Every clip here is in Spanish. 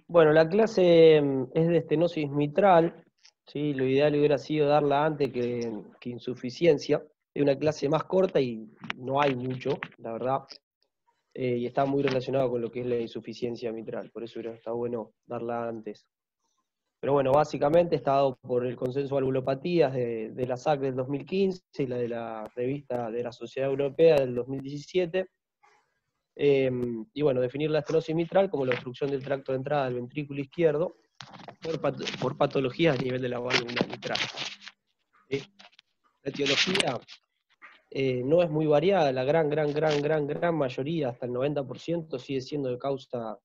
Bueno, la clase es de estenosis mitral, ¿sí? Lo ideal hubiera sido darla antes que insuficiencia. Es una clase más corta y no hay mucho, la verdad, y está muy relacionado con lo que es la insuficiencia mitral, por eso hubiera estado bueno darla antes. Pero bueno, básicamente está dado por el consenso de valvulopatías de la SAC del 2015 y la de la revista de la Sociedad Europea del 2017. Y bueno, definir la estenosis mitral como la obstrucción del tracto de entrada del ventrículo izquierdo por patologías a nivel de la válvula mitral. ¿Sí? La etiología no es muy variada, la gran mayoría, hasta el 90%, sigue siendo de causa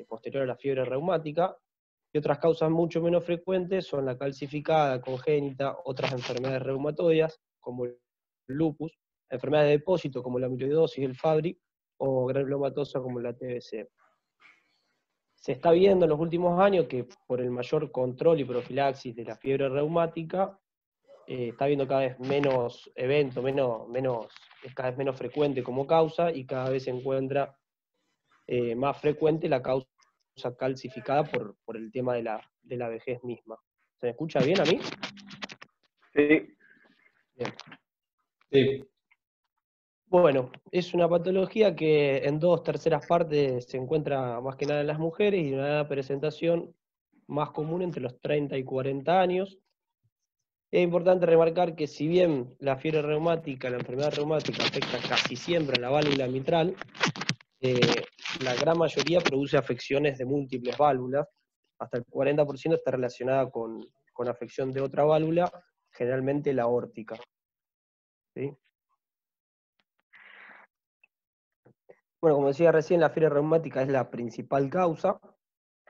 posterior a la fiebre reumática, y otras causas mucho menos frecuentes son la calcificada, congénita, otras enfermedades reumatoides, como el lupus, enfermedades de depósito, como la amiloidosis y el Fabry, o granulomatosa, como la TBC. Se está viendo en los últimos años que por el mayor control y profilaxis de la fiebre reumática, está habiendo cada vez menos eventos, es cada vez menos frecuente como causa, y cada vez se encuentra más frecuente la causa calcificada por el tema de la vejez misma. ¿Se me escucha bien a mí? Sí. Bien. Sí. Bueno, es una patología que en 2/3 partes se encuentra más que nada en las mujeres y una presentación más común entre los 30 y 40 años. Es importante remarcar que si bien la fiebre reumática, la enfermedad reumática afecta casi siempre a la válvula mitral, la gran mayoría produce afecciones de múltiples válvulas, hasta el 40% está relacionada con afección de otra válvula, generalmente la aórtica. ¿Sí? Bueno, como decía recién, la fiebre reumática es la principal causa.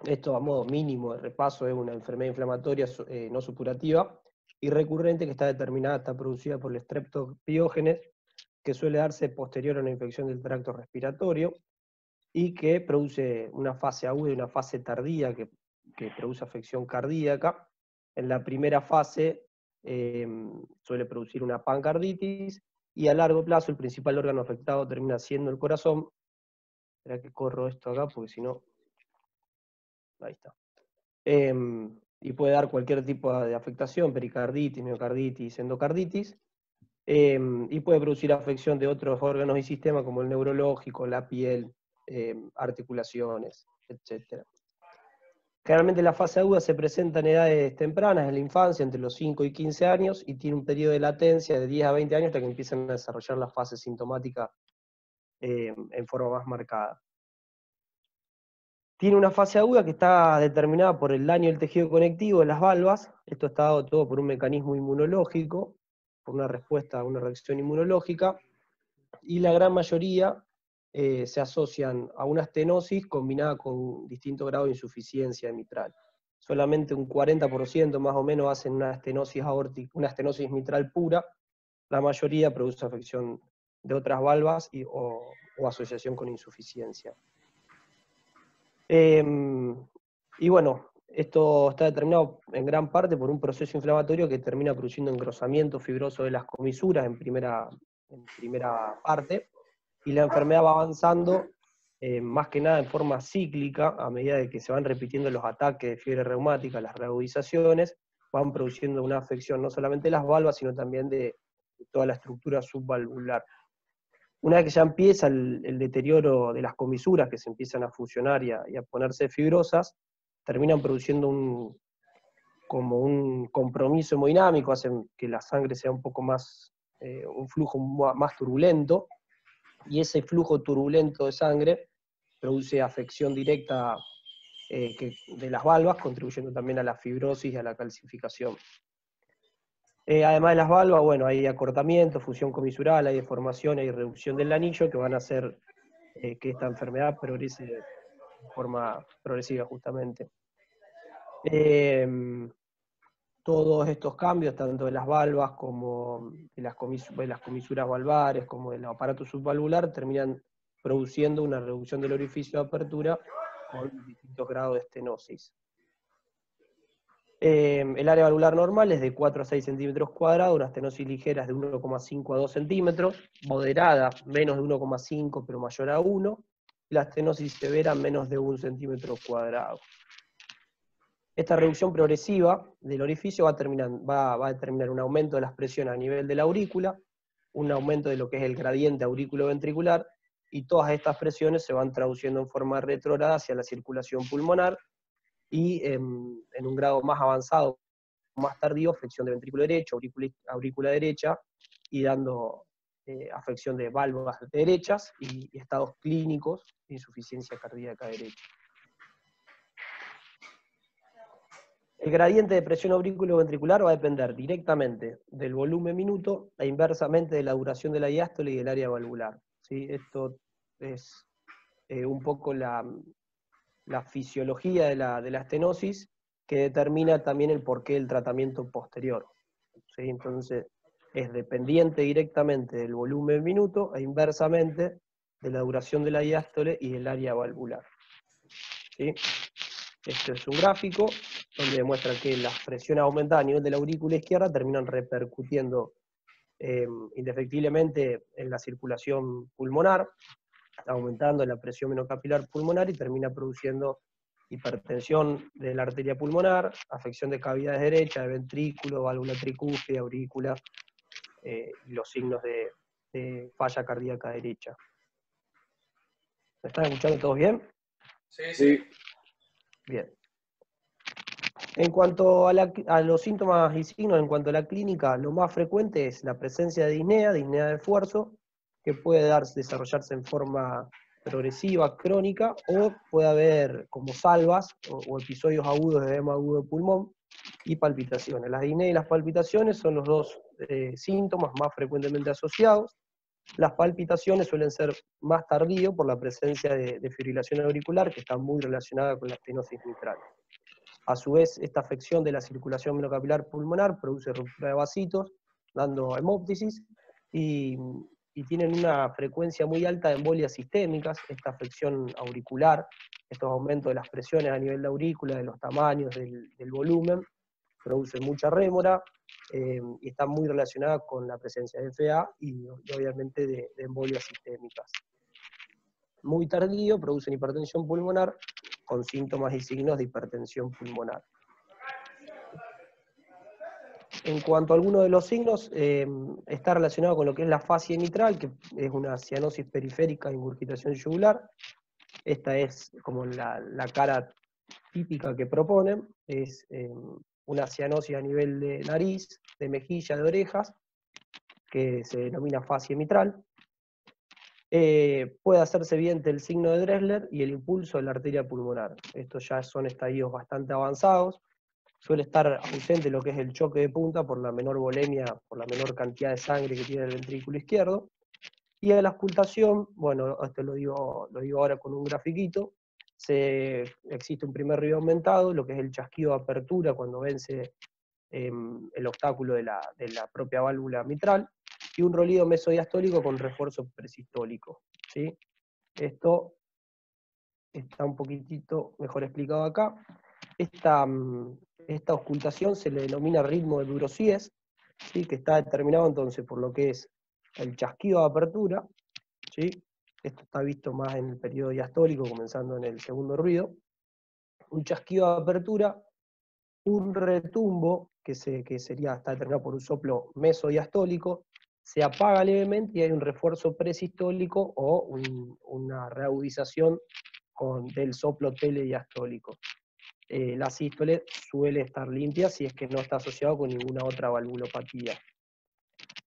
Esto a modo mínimo de repaso es una enfermedad inflamatoria no supurativa y recurrente que está determinada, está producida por el streptopiógenes, que suele darse posterior a una infección del tracto respiratorio y que produce una fase aguda y una fase tardía que produce afección cardíaca. En la primera fase suele producir una pancarditis y a largo plazo el principal órgano afectado termina siendo el corazón. Espera que corro esto acá porque si no... Ahí está. Y puede dar cualquier tipo de afectación, pericarditis, miocarditis, endocarditis, y puede producir afección de otros órganos y sistemas como el neurológico, la piel, articulaciones, etc. Generalmente la fase aguda se presenta en edades tempranas, en la infancia, entre los 5 y 15 años, y tiene un periodo de latencia de 10 a 20 años hasta que empiezan a desarrollar la fase sintomática en forma más marcada. Tiene una fase aguda que está determinada por el daño del tejido conectivo de las valvas. Esto está dado todo por un mecanismo inmunológico, por una respuesta a una reacción inmunológica, y la gran mayoría se asocian a una estenosis combinada con distinto grado de insuficiencia mitral. Solamente un 40% más o menos hacen una estenosis aórtica, una estenosis mitral pura. La mayoría produce afección de otras valvas o asociación con insuficiencia. Y bueno, esto está determinado en gran parte por un proceso inflamatorio que termina produciendo engrosamiento fibroso de las comisuras en primera parte, y la enfermedad va avanzando más que nada en forma cíclica, a medida de que se van repitiendo los ataques de fiebre reumática, las reagudizaciones, van produciendo una afección no solamente de las valvas, sino también de toda la estructura subvalvular. Una vez que ya empieza el deterioro de las comisuras, que se empiezan a fusionar y a ponerse fibrosas, terminan produciendo como un compromiso hemodinámico, hacen que la sangre sea un poco más, un flujo más turbulento, y ese flujo turbulento de sangre produce afección directa de las valvas, contribuyendo también a la fibrosis y a la calcificación. Además de las valvas, bueno, hay acortamiento, fusión comisural, hay deformación, hay reducción del anillo que van a hacer que esta enfermedad progrese de forma progresiva justamente. Todos estos cambios, tanto de las valvas como de las comisuras valvares, como del aparato subvalvular, terminan produciendo una reducción del orificio de apertura con distintos grados de estenosis. El área valvular normal es de 4 a 6 centímetros cuadrados, una estenosis ligera es de 1,5 a 2 centímetros, moderada menos de 1,5 pero mayor a 1, la estenosis severa menos de 1 centímetro cuadrado. Esta reducción progresiva del orificio va a determinar un aumento de las presiones a nivel de la aurícula, un aumento de lo que es el gradiente aurículo-ventricular, y todas estas presiones se van traduciendo en forma retrógrada hacia la circulación pulmonar, y en un grado más avanzado, más tardío, flexión de ventrículo derecho, aurícula derecha, y dando afección de válvulas derechas y estados clínicos de insuficiencia cardíaca derecha. El gradiente de presión auriculoventricular va a depender directamente del volumen minuto e inversamente de la duración de la diástole y del área valvular. ¿Sí? Esto es un poco la fisiología de la estenosis, que determina también el porqué del tratamiento posterior. ¿Sí? Entonces, es dependiente directamente del volumen minuto e inversamente de la duración de la diástole y del área valvular. ¿Sí? Este es un gráfico donde demuestra que las presiones aumentadas a nivel de la aurícula izquierda terminan repercutiendo indefectiblemente en la circulación pulmonar, aumentando la presión venocapilar pulmonar, y termina produciendo hipertensión de la arteria pulmonar, afección de cavidades derechas, de ventrículo, válvula tricúspide, aurícula, y los signos de falla cardíaca derecha. ¿Me están escuchando todos bien? Sí. Bien. En cuanto a los síntomas y signos, en cuanto a la clínica, lo más frecuente es la presencia de disnea de esfuerzo, que puede desarrollarse en forma progresiva, crónica, o puede haber como salvas o episodios agudos de edema agudo de pulmón y palpitaciones. Las disneas y las palpitaciones son los dos síntomas más frecuentemente asociados. Las palpitaciones suelen ser más tardío por la presencia de fibrilación auricular, que está muy relacionada con la estenosis mitral. A su vez, esta afección de la circulación venocapilar pulmonar produce ruptura de vasitos, dando hemóptisis, y tienen una frecuencia muy alta de embolias sistémicas. Esta afección auricular, estos aumentos de las presiones a nivel de aurícula, de los tamaños, del volumen, produce mucha rémora, y está muy relacionada con la presencia de FA y obviamente de embolias sistémicas. Muy tardío, producen hipertensión pulmonar con síntomas y signos de hipertensión pulmonar. En cuanto a algunos de los signos, está relacionado con lo que es la fascia mitral, que es una cianosis periférica de ingurgitación yugular. Esta es como la cara típica que proponen, es una cianosis a nivel de nariz, de mejilla, de orejas, que se denomina fascia mitral. Puede hacerse evidente el signo de Dressler y el impulso de la arteria pulmonar. Estos ya son estadios bastante avanzados. Suele estar ausente lo que es el choque de punta por la menor volemia, por la menor cantidad de sangre que tiene el ventrículo izquierdo. Y a la auscultación, bueno, esto lo digo ahora con un grafiquito, existe un primer ruido aumentado, lo que es el chasquido de apertura cuando vence el obstáculo de la propia válvula mitral, y un rolido mesodiastólico con refuerzo presistólico. ¿Sí? Esto está un poquitito mejor explicado acá. Esta auscultación se le denomina ritmo de Durosies, ¿sí? Que está determinado entonces por lo que es el chasquido de apertura, ¿sí? Esto está visto más en el periodo diastólico, comenzando en el segundo ruido. Un chasquido de apertura, un retumbo, que está determinado por un soplo mesodiastólico, se apaga levemente y hay un refuerzo presistólico o una reagudización del soplo telediastólico. La sístole suele estar limpia si es que no está asociado con ninguna otra valvulopatía.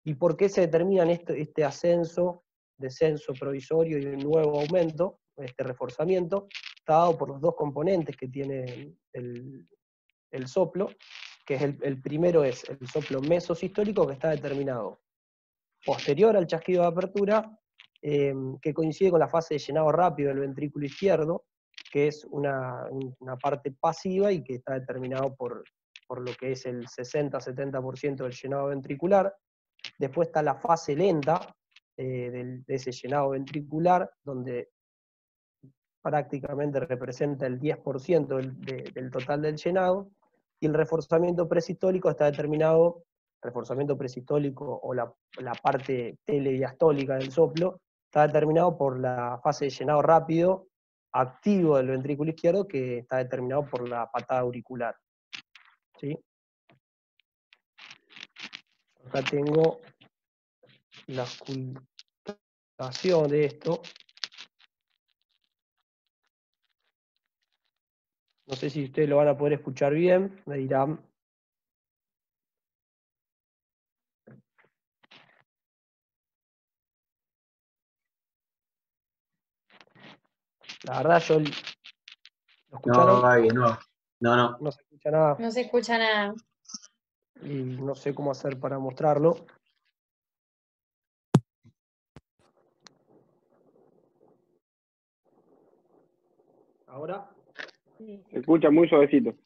¿Y por qué se determina este ascenso, descenso provisorio y un nuevo aumento, este reforzamiento? Está dado por los dos componentes que tiene el soplo, que es el primero es el soplo mesosistólico, que está determinado posterior al chasquido de apertura, que coincide con la fase de llenado rápido del ventrículo izquierdo, que es una parte pasiva y que está determinado por lo que es el 60-70% del llenado ventricular. Después está la fase lenta de ese llenado ventricular, donde prácticamente representa el 10% del total del llenado, y el reforzamiento presistólico está determinado, reforzamiento presistólico o la parte telediastólica del soplo, está determinado por la fase de llenado rápido activo del ventrículo izquierdo, que está determinado por la patada auricular. ¿Sí? Acá tengo la ocultación de esto. No sé si ustedes lo van a poder escuchar bien, me dirán. La verdad, ¿lo escucharon? No, Gaby, no. No. No se escucha nada. No se escucha nada. Y no sé cómo hacer para mostrarlo. Ahora. Se escucha muy suavecito.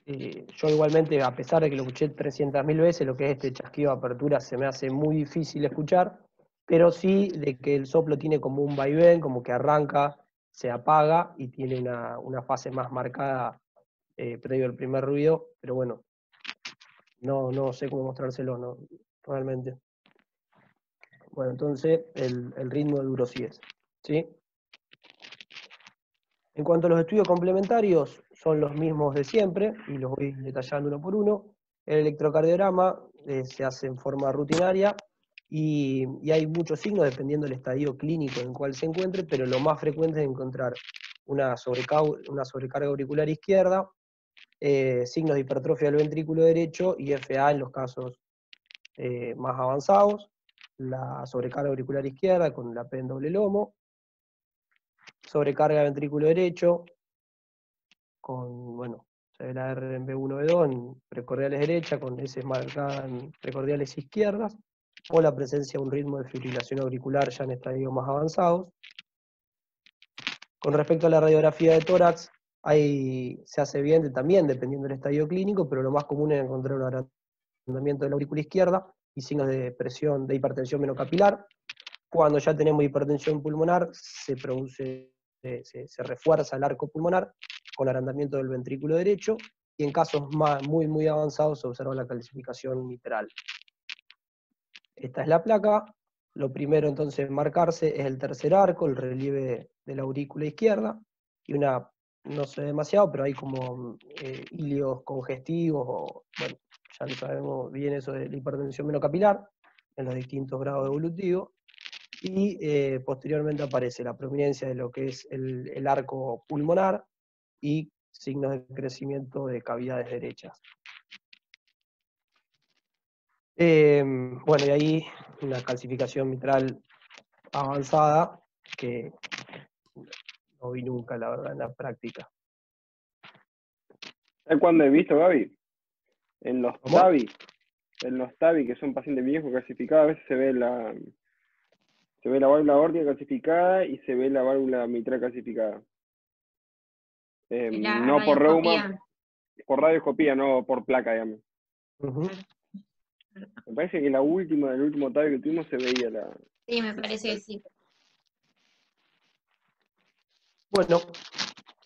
Yo igualmente, a pesar de que lo escuché 300.000 veces, lo que es este chasquido de apertura se me hace muy difícil escuchar, pero sí de que el soplo tiene como un vaivén, como que arranca, se apaga y tiene una fase más marcada previo al primer ruido, pero bueno, no sé cómo mostrárselo, no, realmente. Bueno, entonces el ritmo de duro sí es, ¿sí? En cuanto a los estudios complementarios, son los mismos de siempre, y los voy detallando uno por uno. El electrocardiograma se hace en forma rutinaria, y hay muchos signos dependiendo del estadio clínico en el cual se encuentre, pero lo más frecuente es encontrar una sobrecarga auricular izquierda, signos de hipertrofia del ventrículo derecho y FA en los casos más avanzados, la sobrecarga auricular izquierda con la P en doble lomo, sobrecarga de ventrículo derecho, con, bueno, se ve la R en B1, B2, en precordiales derecha, con S marcada en precordiales izquierdas, o la presencia de un ritmo de fibrilación auricular ya en estadios más avanzados. Con respecto a la radiografía de tórax, se hace bien también dependiendo del estadio clínico, pero lo más común es encontrar un agrandamiento de la aurícula izquierda y signos de presión de hipertensión venocapilar. Cuando ya tenemos hipertensión pulmonar, se refuerza el arco pulmonar con agrandamiento del ventrículo derecho, y en casos muy avanzados se observa la calcificación mitral. Esta es la placa. Lo primero entonces en marcarse es el tercer arco, el relieve de la aurícula izquierda, y no sé demasiado, pero hay como hilios congestivos, o bueno, ya lo sabemos bien eso de la hipertensión venocapilar, en los distintos grados evolutivos. Y posteriormente aparece la prominencia de lo que es el arco pulmonar y signos de crecimiento de cavidades derechas. Bueno, y ahí una calcificación mitral avanzada que no vi nunca, la verdad, en la práctica. ¿Sabes cuándo he visto, Gaby? En los ¿Cómo? TAVI, que son pacientes viejos calcificados, a veces se ve la válvula aórtica calcificada y se ve la válvula mitral calcificada. La No por reuma, radioscopía. por radioscopía, no por placa, digamos. Uh-huh. Me parece que el último TAVI que tuvimos se veía la... Sí, me parece que sí. Bueno,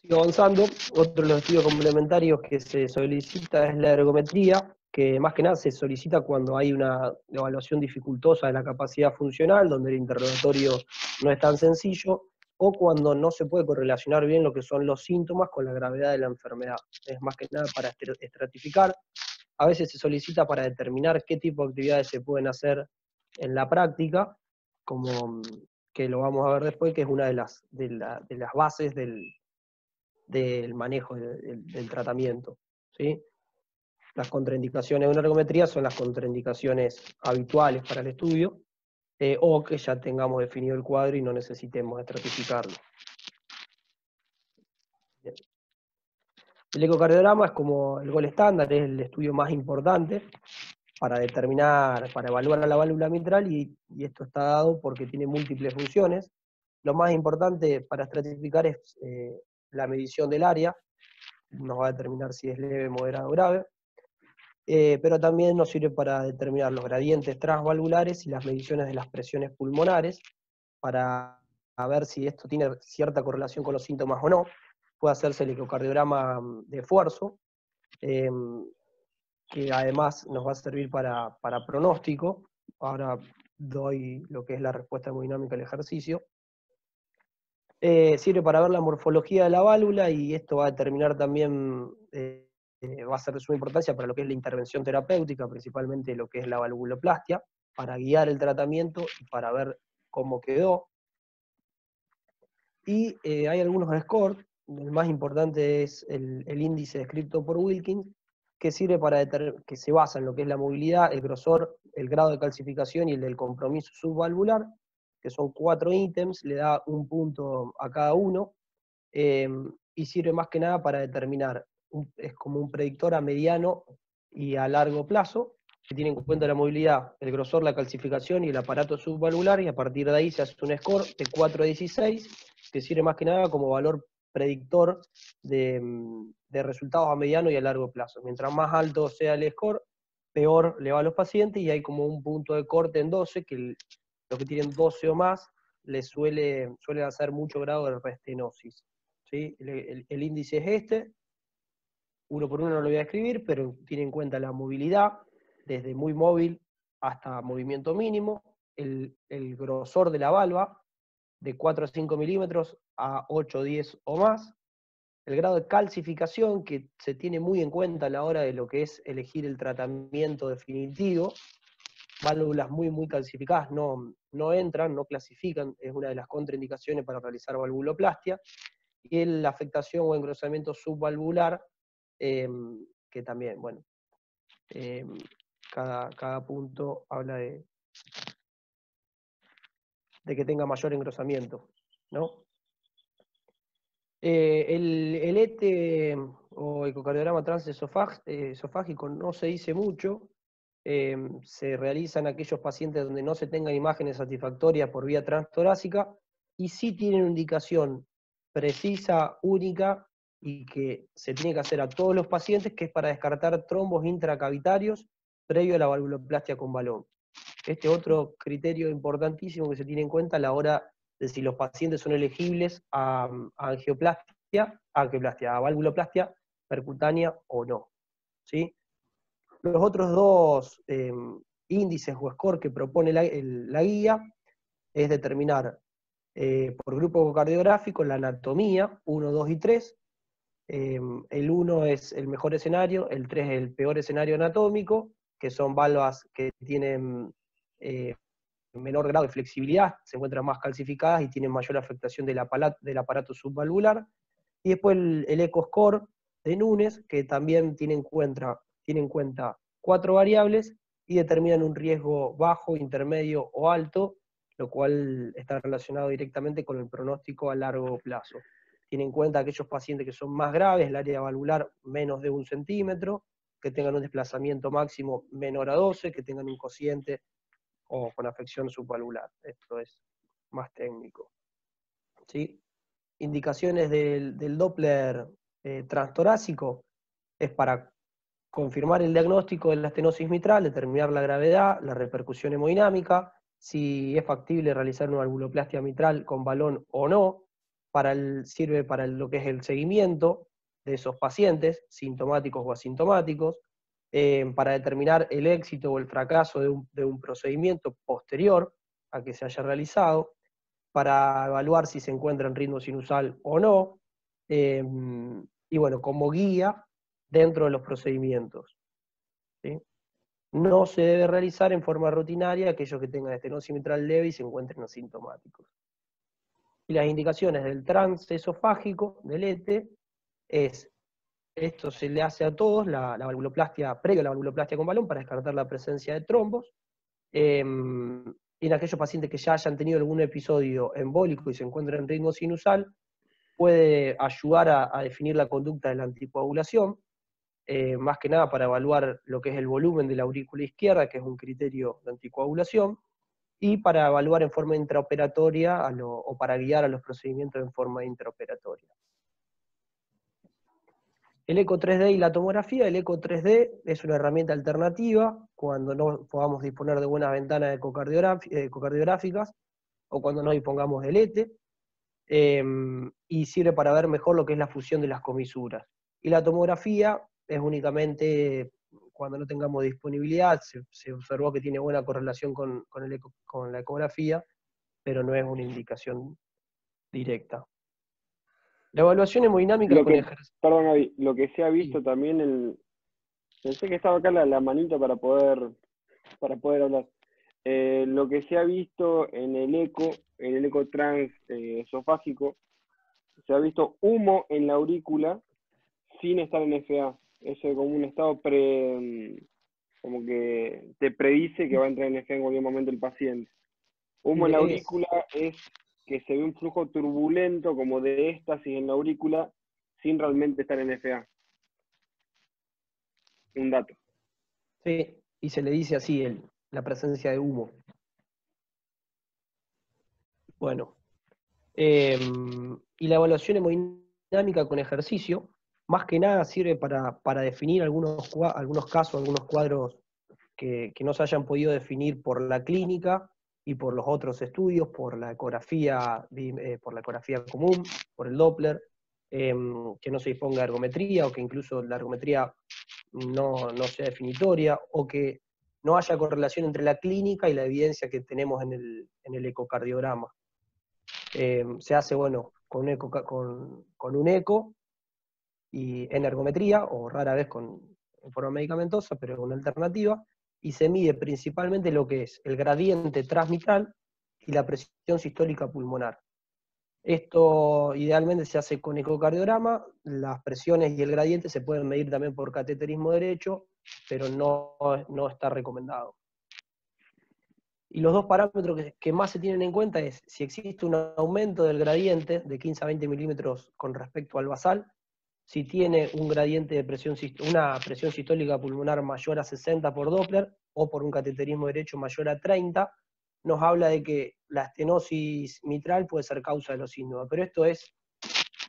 sigo avanzando. Otro de los estudios complementarios que se solicita es la ergometría, que más que nada se solicita cuando hay una evaluación dificultosa de la capacidad funcional, donde el interrogatorio no es tan sencillo, o cuando no se puede correlacionar bien lo que son los síntomas con la gravedad de la enfermedad. Es más que nada para estratificar. A veces se solicita para determinar qué tipo de actividades se pueden hacer en la práctica, como que lo vamos a ver después, que es una de las bases del manejo del tratamiento, ¿sí? Las contraindicaciones de una ergometría son las contraindicaciones habituales para el estudio, o que ya tengamos definido el cuadro y no necesitemos estratificarlo. Bien. El ecocardiograma es como el gol estándar, es el estudio más importante para evaluar a la válvula mitral, y esto está dado porque tiene múltiples funciones. Lo más importante para estratificar es la medición del área, nos va a determinar si es leve, moderado o grave, pero también nos sirve para determinar los gradientes transvalvulares y las mediciones de las presiones pulmonares, para ver si esto tiene cierta correlación con los síntomas o no. Puede hacerse el ecocardiograma de esfuerzo, que además nos va a servir para pronóstico. Ahora doy lo que es la respuesta hemodinámica al ejercicio. Sirve para ver la morfología de la válvula y esto va a determinar también, va a ser de suma importancia para lo que es la intervención terapéutica, principalmente lo que es la valvuloplastia, para guiar el tratamiento y para ver cómo quedó. Y hay algunos scores, el más importante es el índice descrito por Wilkins, que sirve para que se basa en lo que es la movilidad, el grosor, el grado de calcificación y el del compromiso subvalvular, que son 4 ítems, le da un punto a cada uno, y sirve más que nada para determinar, es como un predictor a mediano y a largo plazo, que tiene en cuenta la movilidad, el grosor, la calcificación y el aparato subvalvular, y a partir de ahí se hace un score de 4 a 16, que sirve más que nada como valor predictor de resultados a mediano y a largo plazo. Mientras más alto sea el score, peor le va a los pacientes, y hay como un punto de corte en 12, que los que tienen 12 o más les suelen hacer mucho grado de restenosis. ¿Sí? El índice es este, uno por uno no lo voy a escribir, pero tiene en cuenta la movilidad, desde muy móvil hasta movimiento mínimo, el grosor de la valva, de 4 a 5 milímetros a 8 o 10 o más, el grado de calcificación, que se tiene muy en cuenta a la hora de lo que es elegir el tratamiento definitivo. Válvulas muy calcificadas no entran, no clasifican, es una de las contraindicaciones para realizar valvuloplastia, y la afectación o engrosamiento subvalvular, que también, bueno, cada punto habla de que tenga mayor engrosamiento, ¿no? El ET o ecocardiograma transesofágico no se dice mucho, se realiza en aquellos pacientes donde no se tengan imágenes satisfactorias por vía transtorácica, y sí tienen una indicación precisa, única, y que se tiene que hacer a todos los pacientes, que es para descartar trombos intracavitarios previo a la valvuloplastia con balón. Este es otro criterio importantísimo que se tiene en cuenta a la hora de si los pacientes son elegibles a a valvuloplastia percutánea o no. ¿Sí? Los otros dos índices o score que propone la guía es determinar por grupo ecocardiográfico la anatomía, 1, 2 y 3. El 1 es el mejor escenario, el 3 es el peor escenario anatómico, que son valvas que tienen menor grado de flexibilidad, se encuentran más calcificadas y tienen mayor afectación del aparato subvalvular. Y después el EcoScore de Nunes, que también tiene en cuenta 4 variables y determinan un riesgo bajo, intermedio o alto, lo cual está relacionado directamente con el pronóstico a largo plazo. Tiene en cuenta aquellos pacientes que son más graves, el área valvular menos de 1 centímetro, que tengan un desplazamiento máximo menor a 12, que tengan un cociente o con afección subvalvular. Esto es más técnico. ¿Sí? Indicaciones del Doppler transtorácico es para confirmar el diagnóstico de la estenosis mitral, determinar la gravedad, la repercusión hemodinámica, si es factible realizar una valvuloplastia mitral con balón o no, sirve para lo que es el seguimiento de esos pacientes, sintomáticos o asintomáticos, para determinar el éxito o el fracaso de un procedimiento posterior a que se haya realizado, para evaluar si se encuentra en ritmo sinusal o no, y bueno, como guía dentro de los procedimientos. ¿Sí? No se debe realizar en forma rutinaria aquellos que tengan estenosis mitral leve y se encuentren asintomáticos. Y las indicaciones del transesofágico, del ET, esto se le hace a todos, la valvuloplastia, previo a la valvuloplastia con balón, para descartar la presencia de trombos. Y en aquellos pacientes que ya hayan tenido algún episodio embólico y se encuentran en ritmo sinusal, puede ayudar a definir la conducta de la anticoagulación, más que nada para evaluar lo que es el volumen de la aurícula izquierda, que es un criterio de anticoagulación, y para evaluar en forma intraoperatoria o para guiar a los procedimientos en forma intraoperatoria. El eco 3D y la tomografía. El eco 3D es una herramienta alternativa cuando no podamos disponer de buenas ventanas ecocardiográficas o cuando no dispongamos del ETE, y sirve para ver mejor lo que es la fusión de las comisuras. Y la tomografía es únicamente cuando no tengamos disponibilidad. Se observó que tiene buena correlación con la ecografía, pero no es una indicación directa. La evaluación hemodinámica Lo con que, ejercicio. perdón, Gaby, lo que se ha visto también pensé que estaba acá la manito para poder hablar. Lo que se ha visto en el eco trans esofágico, se ha visto humo en la aurícula sin estar en FA. Eso es como un estado como que te predice que va a entrar en FA en cualquier momento el paciente. Humo en la aurícula es que se ve un flujo turbulento como de éxtasis en la aurícula sin realmente estar en FA. Un dato. Sí, y se le dice así la presencia de humo. Bueno, y la evaluación hemodinámica con ejercicio, más que nada sirve para definir algunos casos, algunos cuadros que no se hayan podido definir por la clínica y por los otros estudios, por la ecografía común, por el Doppler, que no se disponga de ergometría, o que incluso la ergometría no sea definitoria, o que no haya correlación entre la clínica y la evidencia que tenemos en el ecocardiograma. Se hace, bueno, con un eco y en ergometría, o rara vez en forma medicamentosa, pero es una alternativa, y se mide principalmente lo que es el gradiente transmitral y la presión sistólica pulmonar. Esto idealmente se hace con ecocardiograma, las presiones y el gradiente se pueden medir también por cateterismo derecho, pero no está recomendado. Y los dos parámetros que más se tienen en cuenta es si existe un aumento del gradiente de 15 a 20 milímetros con respecto al basal, si tiene un gradiente de una presión sistólica pulmonar mayor a 60 por Doppler, o por un cateterismo derecho mayor a 30, nos habla de que la estenosis mitral puede ser causa de los síntomas. Pero esto es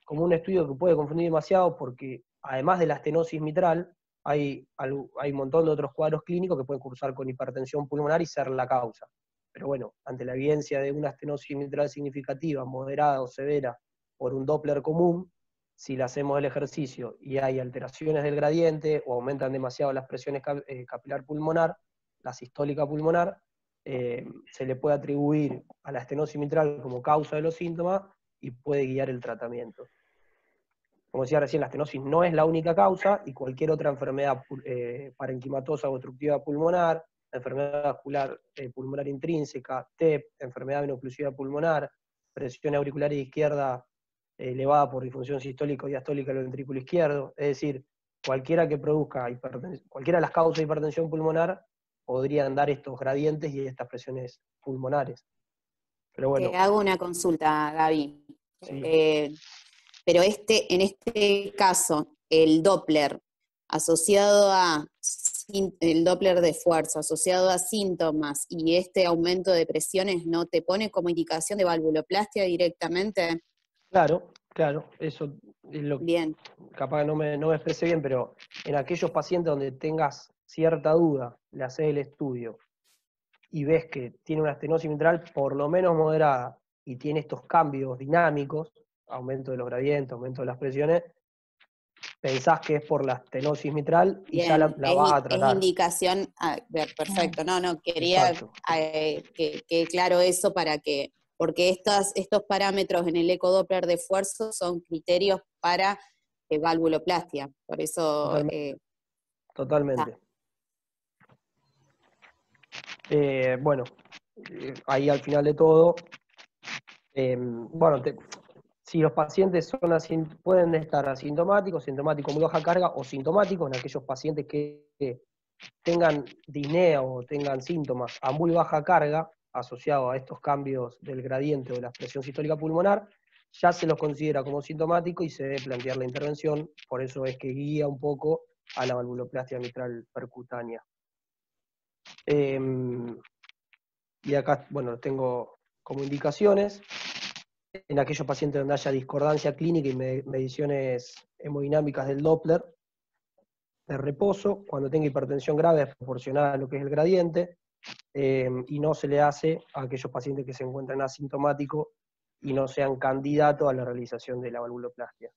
como un estudio que puede confundir demasiado, porque además de la estenosis mitral, hay un montón de otros cuadros clínicos que pueden cursar con hipertensión pulmonar y ser la causa. Pero bueno, ante la evidencia de una estenosis mitral significativa, moderada o severa, por un Doppler común, si le hacemos el ejercicio y hay alteraciones del gradiente o aumentan demasiado las presiones capilar pulmonar, la sistólica pulmonar, se le puede atribuir a la estenosis mitral como causa de los síntomas y puede guiar el tratamiento. Como decía recién, la estenosis no es la única causa, y cualquier otra enfermedad parenquimatosa o obstructiva pulmonar, enfermedad vascular pulmonar intrínseca, TEP, enfermedad veno-oclusiva pulmonar, presión auricular izquierda elevada por disfunción sistólica o diastólica del ventrículo izquierdo, es decir, cualquiera de las causas de hipertensión pulmonar podrían dar estos gradientes y estas presiones pulmonares. Pero bueno. Te hago una consulta, Gaby. Sí. Pero en este caso, el Doppler el Doppler de esfuerzo asociado a síntomas y este aumento de presiones, ¿no te pone como indicación de valvuloplastia directamente? Claro, eso es lo que Bien. capaz que no me expresé bien, pero en aquellos pacientes donde tengas cierta duda, le haces el estudio y ves que tiene una estenosis mitral por lo menos moderada y tiene estos cambios dinámicos, aumento de los gradientes, aumento de las presiones, pensás que es por la estenosis mitral y Bien, ya la vas a tratar. Es indicación, perfecto, quería que quede claro eso porque estos parámetros en el ecodoppler de esfuerzo son criterios para valvuloplastia, por eso... Totalmente. Bueno, ahí al final de todo, si los pacientes pueden estar asintomáticos, sintomáticos muy baja carga o sintomáticos, en aquellos pacientes que tengan disnea o tengan síntomas a muy baja carga asociados a estos cambios del gradiente o de la presión sistólica pulmonar, ya se los considera como sintomático y se debe plantear la intervención. Por eso es que guía un poco a la valvuloplastia mitral percutánea. Y acá, bueno, tengo como indicaciones. En aquellos pacientes donde haya discordancia clínica y mediciones hemodinámicas del Doppler de reposo, cuando tenga hipertensión grave es proporcional a lo que es el gradiente, y no se le hace a aquellos pacientes que se encuentran asintomáticos y no sean candidatos a la realización de la valvuloplastia.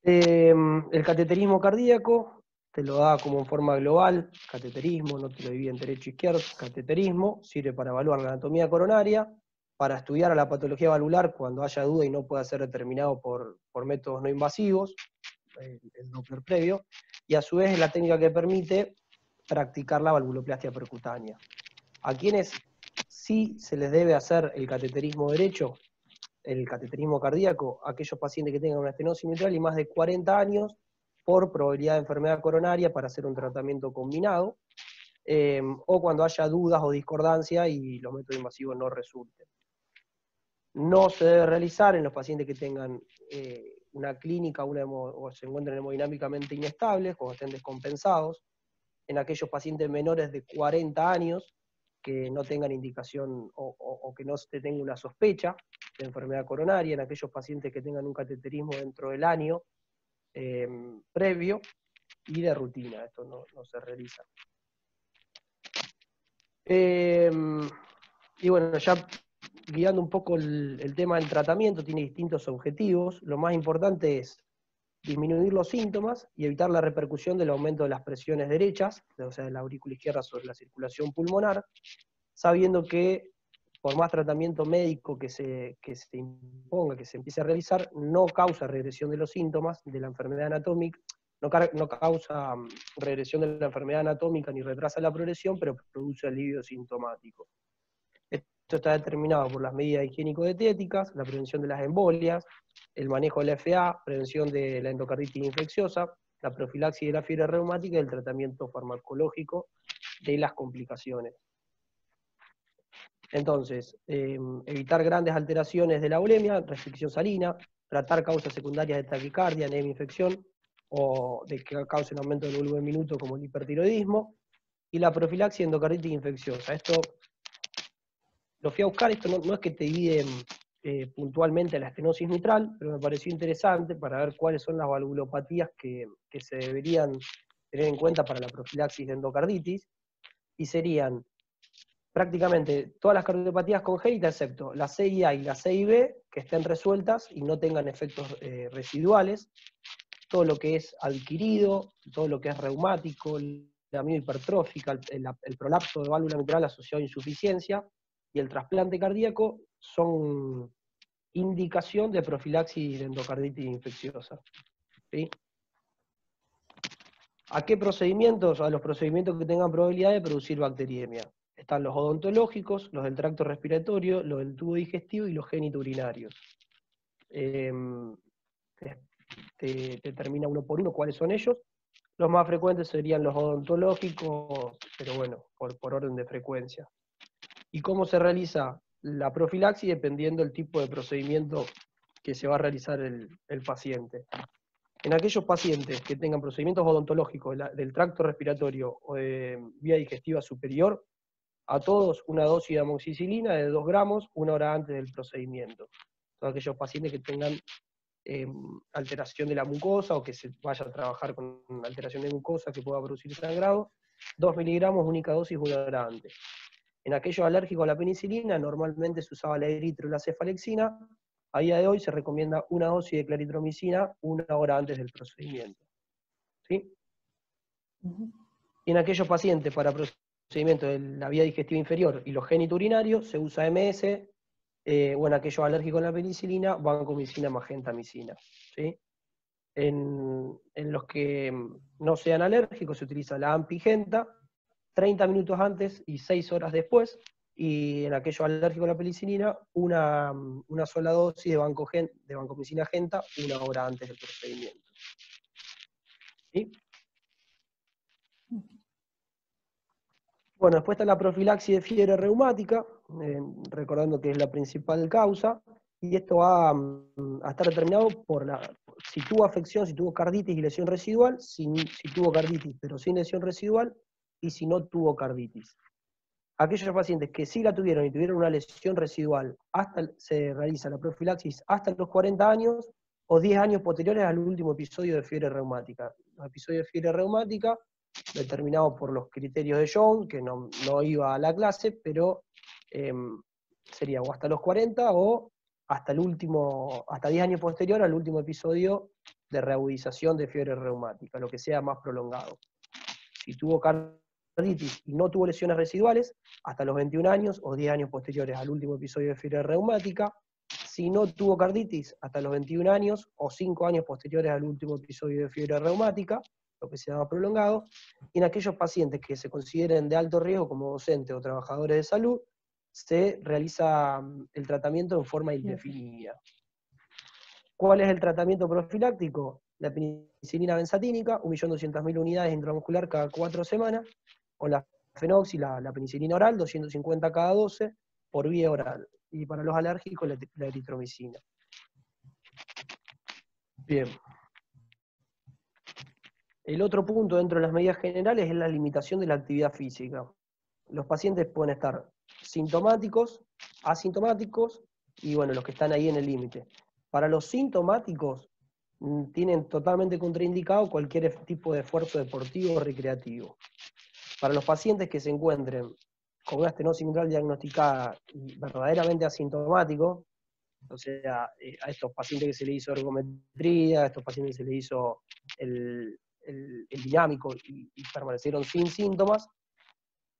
El cateterismo cardíaco te lo da como en forma global, cateterismo, no te lo divide en derecho e izquierdo, cateterismo, sirve para evaluar la anatomía coronaria, para estudiar a la patología valvular cuando haya duda y no pueda ser determinado por métodos no invasivos, el Doppler previo, y a su vez es la técnica que permite practicar la valvuloplastia percutánea. ¿A quienes sí se les debe hacer el cateterismo derecho, el cateterismo cardíaco? Aquellos pacientes que tengan una estenosis mitral y más de 40 años, por probabilidad de enfermedad coronaria para hacer un tratamiento combinado, o cuando haya dudas o discordancia y los métodos invasivos no resulten. No se debe realizar en los pacientes que tengan una clínica o se encuentren hemodinámicamente inestables, cuando estén descompensados, en aquellos pacientes menores de 40 años que no tengan indicación o que no se tenga una sospecha de enfermedad coronaria, en aquellos pacientes que tengan un cateterismo dentro del año previo y de rutina, esto no se realiza. Y bueno, ya guiando un poco el tema del tratamiento, tiene distintos objetivos. Lo más importante es disminuir los síntomas y evitar la repercusión del aumento de las presiones derechas, o sea, de la aurícula izquierda sobre la circulación pulmonar, sabiendo que por más tratamiento médico que se imponga, que se empiece a realizar, no causa regresión de los síntomas de la enfermedad anatómica, no causa regresión de la enfermedad anatómica ni retrasa la progresión, pero produce alivio sintomático. Esto está determinado por las medidas higiénico-dietéticas, la prevención de las embolias, el manejo de la FA, prevención de la endocarditis infecciosa, la profilaxis de la fiebre reumática y el tratamiento farmacológico de las complicaciones. Entonces, evitar grandes alteraciones de la ulemia, restricción salina, tratar causas secundarias de taquicardia, anemia, infección, o de que causen aumento del volumen minuto como el hipertiroidismo, y la profilaxis endocarditis infecciosa. Esto lo fui a buscar, esto no es que te divide puntualmente la estenosis mitral, pero me pareció interesante para ver cuáles son las valvulopatías que se deberían tener en cuenta para la profilaxis de endocarditis, y serían prácticamente todas las cardiopatías congénitas, excepto la CIA y la CIB, que estén resueltas y no tengan efectos residuales, todo lo que es adquirido, todo lo que es reumático, la miohipertrófica, el prolapso de válvula mitral asociado a insuficiencia, y el trasplante cardíaco son indicación de profilaxis de endocarditis infecciosa. ¿Sí? ¿A qué procedimientos? A los procedimientos que tengan probabilidad de producir bacteriemia. Están los odontológicos, los del tracto respiratorio, los del tubo digestivo y los genitourinarios. Te determina uno por uno cuáles son ellos. Los más frecuentes serían los odontológicos, pero bueno, por orden de frecuencia. ¿Y cómo se realiza la profilaxis? Dependiendo del tipo de procedimiento que se va a realizar el paciente. En aquellos pacientes que tengan procedimientos odontológicos del tracto respiratorio o de vía digestiva superior, a todos una dosis de amoxicilina de 2 gramos 1 hora antes del procedimiento. Todos aquellos pacientes que tengan alteración de la mucosa o que se vaya a trabajar con alteración de mucosa que pueda producir sangrado, 2 miligramos única dosis 1 hora antes. En aquellos alérgicos a la penicilina, normalmente se usaba la eritro y la cefalexina. A día de hoy se recomienda una dosis de claritromicina 1 hora antes del procedimiento. ¿Sí? Y en aquellos pacientes para procedimiento de la vía digestiva inferior y los genitourinarios se usa MS, o en aquellos alérgicos a la penicilina, vancomicina, magentamicina. ¿Sí? En los que no sean alérgicos se utiliza la ampigenta, 30 minutos antes y 6 horas después, y en aquello alérgico a la penicilina, una sola dosis de vancomicina genta 1 hora antes del procedimiento. ¿Sí? Bueno, después está la profilaxis de fiebre reumática, recordando que es la principal causa, y esto va a estar determinado por si tuvo afección, si tuvo carditis y lesión residual, si tuvo carditis pero sin lesión residual, y si no tuvo carditis. Aquellos pacientes que sí la tuvieron y tuvieron una lesión residual, se realiza la profilaxis hasta los 40 años o 10 años posteriores al último episodio de fiebre reumática. Los episodios de fiebre reumática, determinados por los criterios de Young, que no iba a la clase, pero sería o hasta los 40 o hasta 10 años posterior al último episodio de reagudización de fiebre reumática, lo que sea más prolongado. Si tuvo carditis y no tuvo lesiones residuales, hasta los 21 años o 10 años posteriores al último episodio de fiebre reumática. Si no tuvo carditis, hasta los 21 años o 5 años posteriores al último episodio de fiebre reumática, lo que se llama prolongado. Y en aquellos pacientes que se consideren de alto riesgo como docentes o trabajadores de salud, se realiza el tratamiento en forma indefinida. ¿Cuál es el tratamiento profiláctico? La penicilina benzatínica, 1.200.000 unidades intramuscular cada 4 semanas, con la fenoxi, la penicilina oral, 250 cada 12, por vía oral. Y para los alérgicos, la eritromicina. Bien. El otro punto dentro de las medidas generales es la limitación de la actividad física. Los pacientes pueden estar sintomáticos, asintomáticos, y bueno, los que están ahí en el límite. Para los sintomáticos, tienen totalmente contraindicado cualquier tipo de esfuerzo deportivo o recreativo. Para los pacientes que se encuentren con una estenosis mitral diagnosticada y verdaderamente asintomático, o sea, a estos pacientes que se le hizo ergometría, a estos pacientes que se le hizo el dinámico y permanecieron sin síntomas,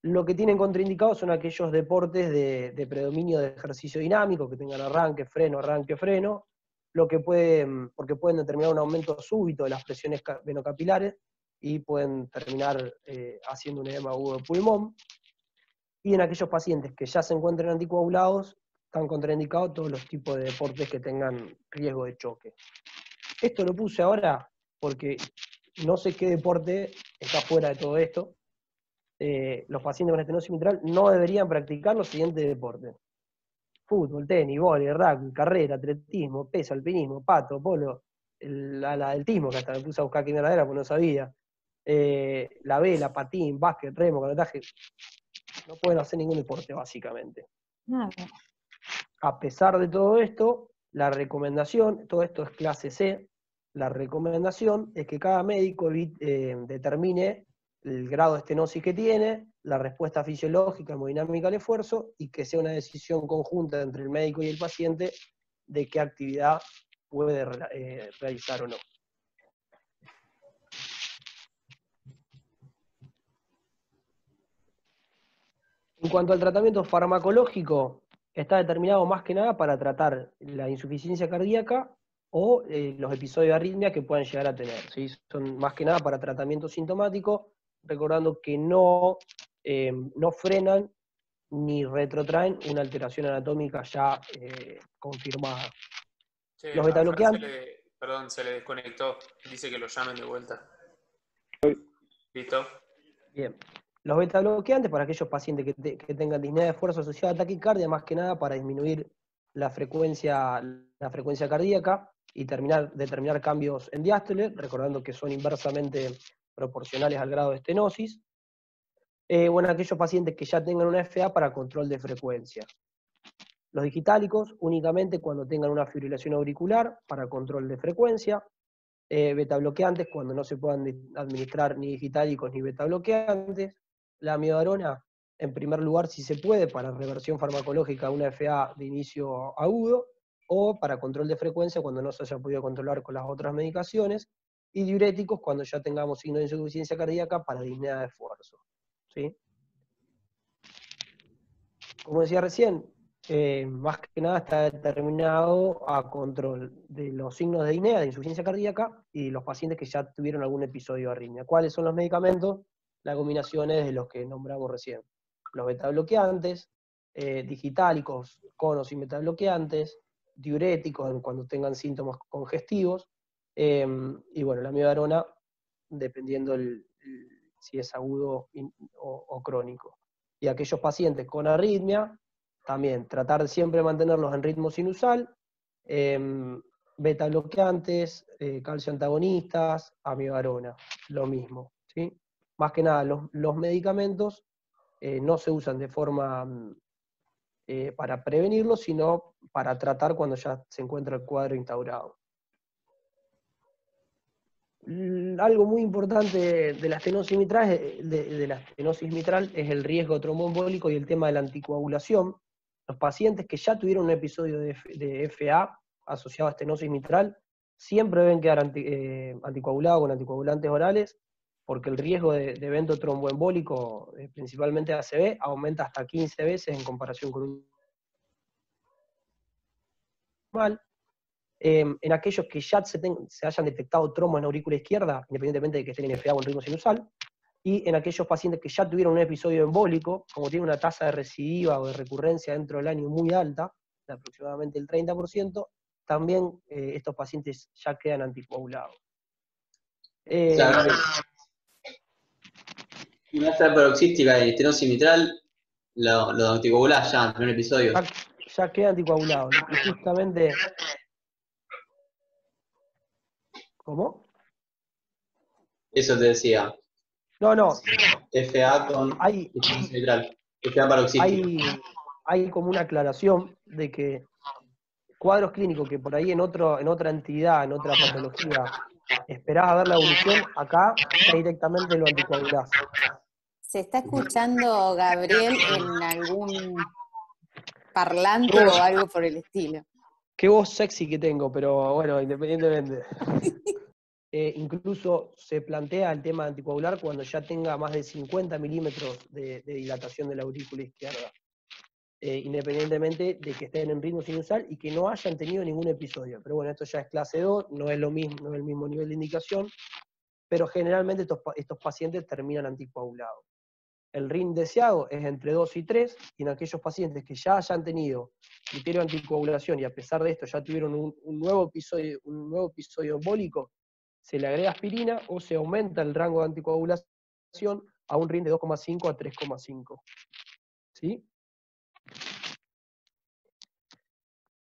lo que tienen contraindicado son aquellos deportes de predominio de ejercicio dinámico, que tengan arranque, freno, porque pueden determinar un aumento súbito de las presiones venocapilares y pueden terminar haciendo un edema agudo de pulmón. Y en aquellos pacientes que ya se encuentren anticoagulados, están contraindicados todos los tipos de deportes que tengan riesgo de choque. Esto lo puse ahora porque no sé qué deporte está fuera de todo esto. Los pacientes con estenosis mitral no deberían practicar los siguientes deportes: fútbol, tenis, vóley, rugby, carrera, atletismo, peso, alpinismo, pato, polo, el atletismo, que hasta me puse a buscar qué mierda era porque no sabía, la vela, patín, básquet, remo, canotaje. No pueden hacer ningún deporte, básicamente. Nada. A pesar de todo esto, la recomendación, todo esto es clase C, la recomendación es que cada médico determine el grado de estenosis que tiene, la respuesta fisiológica, hemodinámica al esfuerzo, y que sea una decisión conjunta entre el médico y el paciente de qué actividad puede realizar o no. En cuanto al tratamiento farmacológico, está determinado más que nada para tratar la insuficiencia cardíaca o los episodios de arritmia que puedan llegar a tener, ¿sí? Son más que nada para tratamiento sintomático, recordando que no frenan ni retrotraen una alteración anatómica ya confirmada. Che, Los a Fer betabloqueantes, se le desconectó. Dice que lo llamen de vuelta. ¿Listo? bien. Los betabloqueantes, para aquellos pacientes que tengan disnea de esfuerzo asociada a taquicardia, más que nada para disminuir la frecuencia cardíaca y determinar cambios en diástole, recordando que son inversamente proporcionales al grado de estenosis. Bueno, aquellos pacientes que ya tengan una FA para control de frecuencia. Los digitálicos únicamente cuando tengan una fibrilación auricular para control de frecuencia. Betabloqueantes cuando no se puedan administrar ni digitálicos ni betabloqueantes. La amiodarona, en primer lugar, si se puede, para reversión farmacológica de una FA de inicio agudo, o para control de frecuencia cuando no se haya podido controlar con las otras medicaciones, y diuréticos cuando ya tengamos signos de insuficiencia cardíaca para disnea de esfuerzo. ¿Sí? Como decía recién, más que nada está determinado a control de los signos de disnea, de insuficiencia cardíaca, y los pacientes que ya tuvieron algún episodio de arritmia. ¿Cuáles son los medicamentos? Las combinaciones de los que nombramos recién. Los betabloqueantes, digitálicos con o sin betabloqueantes, diuréticos cuando tengan síntomas congestivos, y bueno, la amiodarona, dependiendo si es agudo o crónico. Y aquellos pacientes con arritmia, también tratar de siempre mantenerlos en ritmo sinusal, beta bloqueantes, calcio antagonistas, amiodarona, lo mismo, ¿sí? Más que nada, los medicamentos no se usan de forma para prevenirlo, sino para tratar cuando ya se encuentra el cuadro instaurado. Algo muy importante de la estenosis mitral, es el riesgo tromboembólico y el tema de la anticoagulación. los pacientes que ya tuvieron un episodio de FA asociado a estenosis mitral, siempre deben quedar anticoagulados con anticoagulantes orales, porque el riesgo de evento tromboembólico, principalmente ACV, aumenta hasta 15 veces en comparación con un normal. En aquellos que ya se hayan detectado trombos en la aurícula izquierda, independientemente de que estén en FA o en ritmo sinusal, y en aquellos pacientes que ya tuvieron un episodio embólico, como tiene una tasa de recidiva o de recurrencia dentro del año muy alta, de aproximadamente el 30%, también estos pacientes ya quedan anticoagulados. Claro. Y muestra paroxística y estenosis mitral, lo anticoagulás ya en el primer episodio. Ya queda anticoagulado. Y justamente... ¿Cómo? Eso te decía. No. FA con estenosis mitral. FA paroxística. Hay como una aclaración de que cuadros clínicos que por ahí en otra entidad, en otra patología, esperás a ver la evolución, acá ya directamente lo anticoagulás. ¿Se está escuchando, Gabriel, en algún parlante o algo por el estilo? Qué voz sexy que tengo, pero bueno, independientemente. Incluso se plantea el tema anticoagular cuando ya tenga más de 50 milímetros de dilatación de la aurícula izquierda. Independientemente de que estén en ritmo sinusal y que no hayan tenido ningún episodio. Pero bueno, esto ya es clase 2, no es lo mismo, no es el mismo nivel de indicación, pero generalmente estos pacientes terminan anticoagulados. El RIN deseado es entre 2 y 3, y en aquellos pacientes que ya hayan tenido criterio de anticoagulación y a pesar de esto ya tuvieron un nuevo episodio embólico, se le agrega aspirina o se aumenta el rango de anticoagulación a un RIN de 2,5 a 3,5. ¿Sí?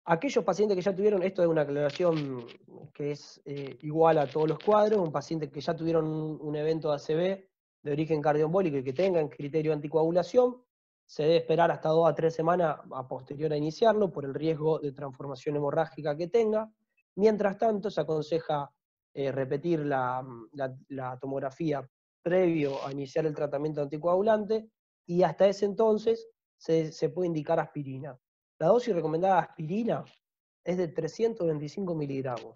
Aquellos pacientes que ya tuvieron, esto es una aclaración que es igual a todos los cuadros, un paciente que ya tuvieron un evento de ACV de origen cardioembólico y que tengan criterio de anticoagulación, se debe esperar hasta 2 a 3 semanas a posterior a iniciarlo por el riesgo de transformación hemorrágica que tenga. Mientras tanto, se aconseja repetir la tomografía previo a iniciar el tratamiento anticoagulante y hasta ese entonces se puede indicar aspirina. La dosis recomendada de aspirina es de 325 miligramos.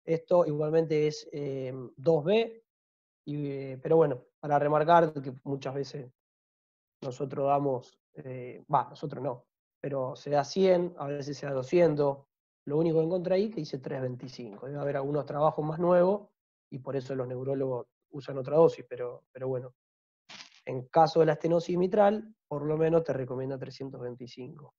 Esto igualmente es 2B, pero bueno, para remarcar que muchas veces nosotros damos, nosotros no, pero se da 100, a veces se da 200, lo único que encontré ahí que dice 325. Debe haber algunos trabajos más nuevos y por eso los neurólogos usan otra dosis, pero bueno, en caso de la estenosis mitral, por lo menos te recomienda 325.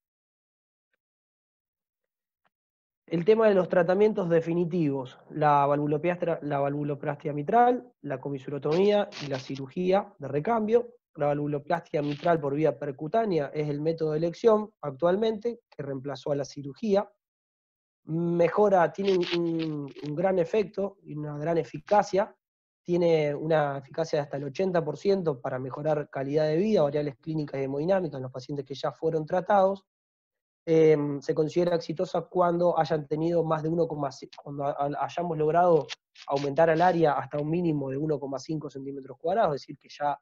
El tema de los tratamientos definitivos, la valvuloplastia mitral, la comisurotomía y la cirugía de recambio. La valvuloplastia mitral por vía percutánea es el método de elección actualmente, que reemplazó a la cirugía. Mejora, tiene un gran efecto y una gran eficacia. Tiene una eficacia de hasta el 80% para mejorar calidad de vida, variables clínicas y hemodinámicas en los pacientes que ya fueron tratados. Se considera exitosa cuando hayan tenido más de 1,5, cuando hayamos logrado aumentar el área hasta un mínimo de 1,5 centímetros cuadrados, es decir, que ya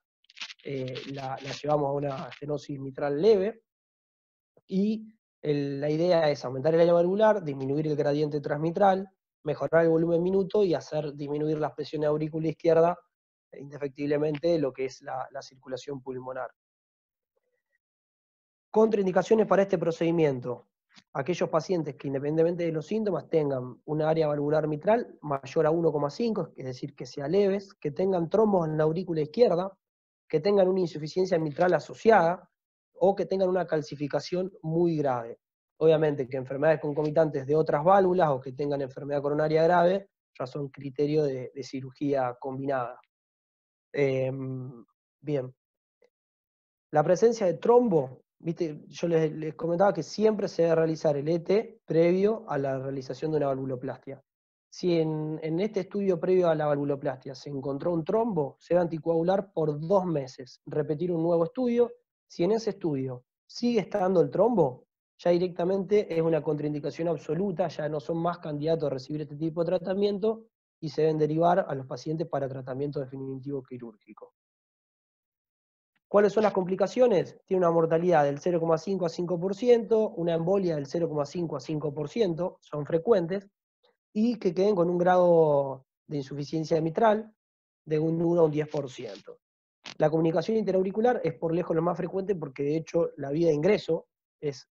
la llevamos a una estenosis mitral leve, y la idea es aumentar el área valvular, disminuir el gradiente transmitral, mejorar el volumen minuto y hacer disminuir las presiones aurícula izquierda, indefectiblemente lo que es la circulación pulmonar. Contraindicaciones para este procedimiento. Aquellos pacientes que independientemente de los síntomas tengan una área valvular mitral mayor a 1,5, es decir, que sea leves, que tengan trombos en la aurícula izquierda, que tengan una insuficiencia mitral asociada, o que tengan una calcificación muy grave. Obviamente que enfermedades concomitantes de otras válvulas o que tengan enfermedad coronaria grave ya son criterios de cirugía combinada. Bien. La presencia de trombo, ¿viste? Yo les comentaba que siempre se debe realizar el ET previo a la realización de una valvuloplastia. Si en este estudio previo a la valvuloplastia se encontró un trombo, se debe anticoagular por 2 meses, repetir un nuevo estudio. Si en ese estudio sigue estando el trombo, ya directamente es una contraindicación absoluta, ya no son más candidatos a recibir este tipo de tratamiento y se deben derivar a los pacientes para tratamiento definitivo quirúrgico. ¿Cuáles son las complicaciones? Tiene una mortalidad del 0,5 a 5%, una embolia del 0,5 a 5%, son frecuentes, y que queden con un grado de insuficiencia mitral de un 1 a un 10%. La comunicación interauricular es por lejos lo más frecuente porque de hecho la vía de ingreso es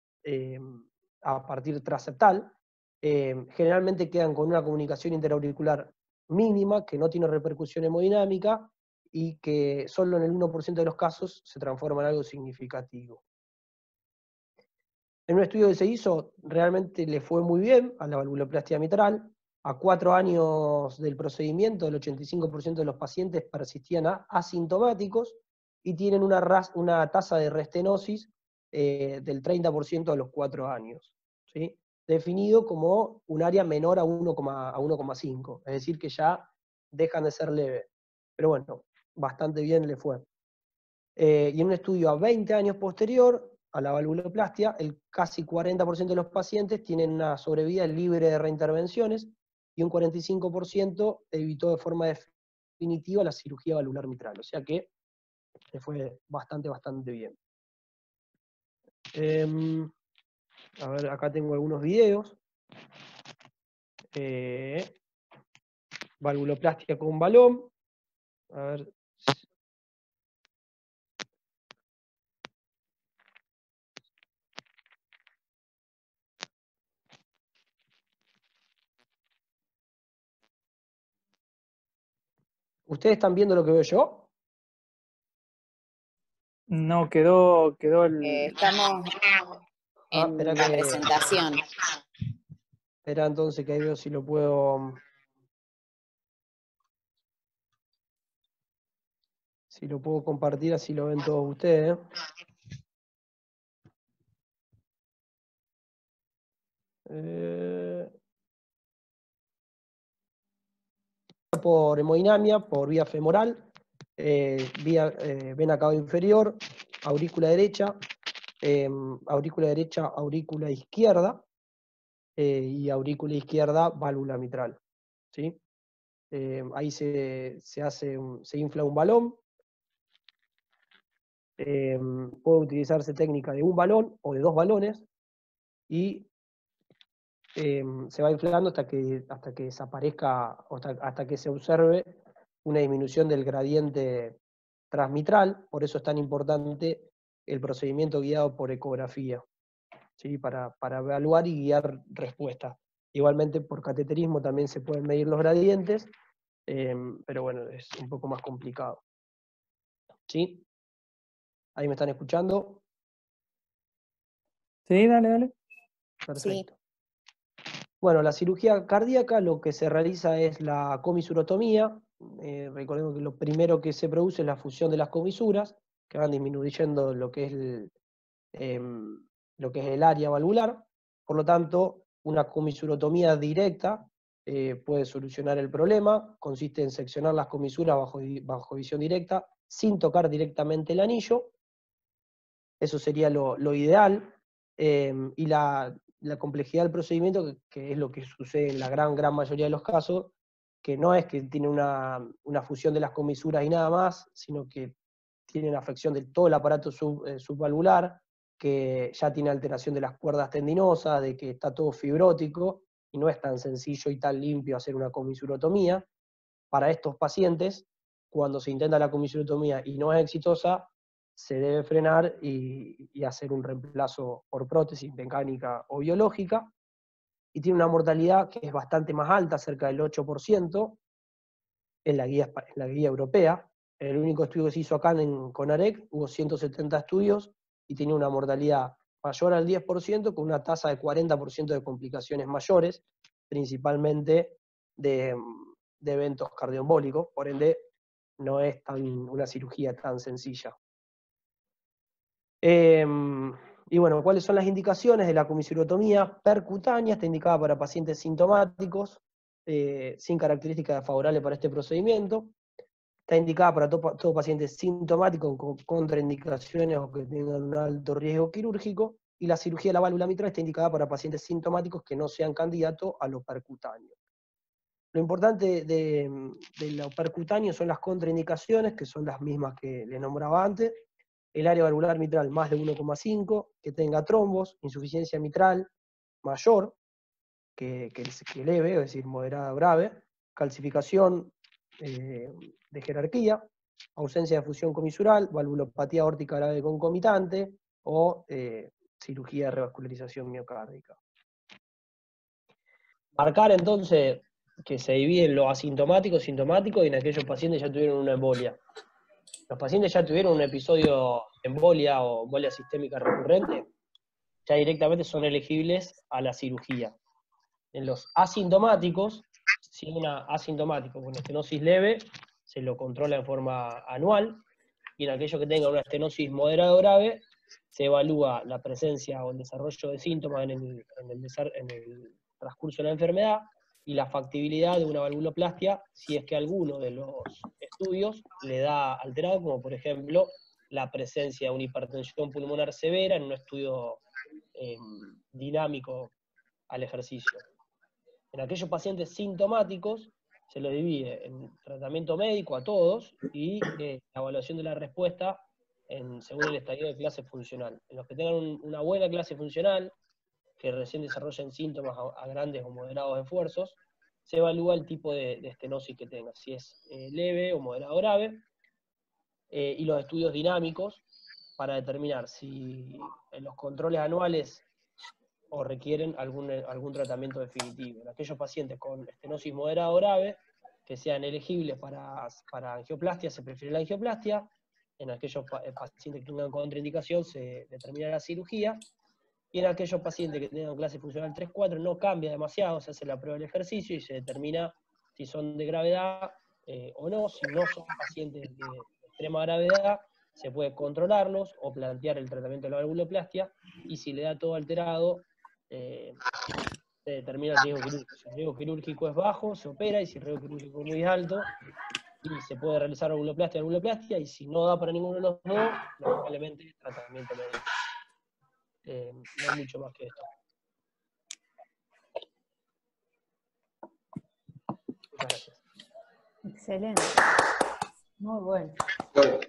a partir transeptal. Generalmente quedan con una comunicación interauricular mínima que no tiene repercusión hemodinámica y que solo en el 1% de los casos se transforma en algo significativo. En un estudio que se hizo, realmente le fue muy bien a la valvuloplastia mitral. A 4 años del procedimiento, el 85% de los pacientes persistían asintomáticos y tienen una tasa de restenosis del 30% a los 4 años, ¿sí? Definido como un área menor a 1,5, es decir, que ya dejan de ser leve. Pero bueno, bastante bien le fue. Y en un estudio a 20 años posterior a la valvuloplastia, el casi 40% de los pacientes tienen una sobrevida libre de reintervenciones y un 45% evitó de forma definitiva la cirugía valvular mitral. O sea que le fue bastante bien. A ver, acá tengo algunos videos. Valvuloplastia con balón. A ver. ¿Ustedes están viendo lo que veo yo? No, quedó el... Estamos en espera la presentación. Espera entonces que ahí veo si lo puedo... Si lo puedo compartir, así lo ven todos ustedes. Por hemodinamia, por vía femoral, vena cava inferior, aurícula derecha, aurícula izquierda, y aurícula izquierda, válvula mitral. ¿Sí? Ahí se infla un balón. Puede utilizarse técnica de un balón o de 2 balones, y se va inflando hasta que desaparezca, hasta que se observe una disminución del gradiente transmitral. Por eso es tan importante el procedimiento guiado por ecografía, ¿sí? Para evaluar y guiar respuestas. Igualmente por cateterismo también se pueden medir los gradientes, pero bueno, es un poco más complicado. ¿Sí? ¿Ahí me están escuchando? Sí, dale. Perfecto. Sí. Bueno, la cirugía cardíaca lo que se realiza es la comisurotomía. Recordemos que lo primero que se produce es la fusión de las comisuras, que van disminuyendo lo que es el área valvular. Por lo tanto, una comisurotomía directa puede solucionar el problema. Consiste en seccionar las comisuras bajo visión directa, sin tocar directamente el anillo. Eso sería lo ideal. Y la complejidad del procedimiento, que es lo que sucede en la gran mayoría de los casos, que no es que tiene una fusión de las comisuras y nada más, sino que tiene una afección de todo el aparato subvalvular, que ya tiene alteración de las cuerdas tendinosas, de que está todo fibrótico, y no es tan sencillo y tan limpio hacer una comisurotomía. Para estos pacientes, cuando se intenta la comisurotomía y no es exitosa, se debe frenar y hacer un reemplazo por prótesis mecánica o biológica, y tiene una mortalidad que es bastante más alta, cerca del 8%, en la guía europea. En el único estudio que se hizo acá en CONAREC hubo 170 estudios y tenía una mortalidad mayor al 10%, con una tasa de 40% de complicaciones mayores, principalmente de eventos cardioembólicos. Por ende, no es una cirugía tan sencilla. Y bueno, ¿cuáles son las indicaciones de la comisurotomía percutánea? Está indicada para pacientes sintomáticos, sin características favorables para este procedimiento. Está indicada para todo paciente sintomático con contraindicaciones o que tengan un alto riesgo quirúrgico. Y la cirugía de la válvula mitral está indicada para pacientes sintomáticos que no sean candidatos a lo percutáneo. Lo importante de lo percutáneo son las contraindicaciones, que son las mismas que les nombraba antes. el área valvular mitral más de 1,5, que tenga trombos, insuficiencia mitral mayor que leve, es decir, moderada o grave, calcificación de jerarquía, ausencia de fusión comisural, valvulopatía aórtica grave concomitante o cirugía de revascularización miocárdica. Marcar entonces que se divide en lo asintomático, sintomático y en aquellos pacientes que ya tuvieron una embolia. Los pacientes ya tuvieron un episodio de embolia o embolia sistémica recurrente, ya directamente son elegibles a la cirugía. En los asintomáticos, si un asintomático con estenosis leve, se lo controla en forma anual, y en aquellos que tengan una estenosis moderada o grave, se evalúa la presencia o el desarrollo de síntomas en el transcurso de la enfermedad, y la factibilidad de una valvuloplastia si es que alguno de los estudios le da alterado, como por ejemplo la presencia de una hipertensión pulmonar severa en un estudio dinámico al ejercicio. En aquellos pacientes sintomáticos se lo divide en tratamiento médico a todos y la evaluación de la respuesta según el estadio de clase funcional. En los que tengan una buena clase funcional, que recién desarrollen síntomas a grandes o moderados esfuerzos, se evalúa el tipo de estenosis que tenga, si es leve o moderado o grave, y los estudios dinámicos para determinar si en los controles anuales o requieren algún tratamiento definitivo. En aquellos pacientes con estenosis moderada o grave, que sean elegibles para angioplastia, se prefiere la angioplastia. En aquellos pacientes que tengan contraindicación se determina la cirugía, y en aquellos pacientes que tengan clase funcional 3-4 no cambia demasiado, se hace la prueba del ejercicio y se determina si son de gravedad o no. Si no son pacientes de extrema gravedad, se puede controlarlos o plantear el tratamiento de la valvuloplastia, y si le da todo alterado, se determina el riesgo quirúrgico. Si el riesgo quirúrgico es bajo, se opera, y si el riesgo quirúrgico es muy alto, y se puede realizar valvuloplastia, y si no da para ninguno de los dos, lamentablemente tratamiento médico. No hay mucho más que esto. Muchas gracias. Excelente. Muy bueno. Bueno.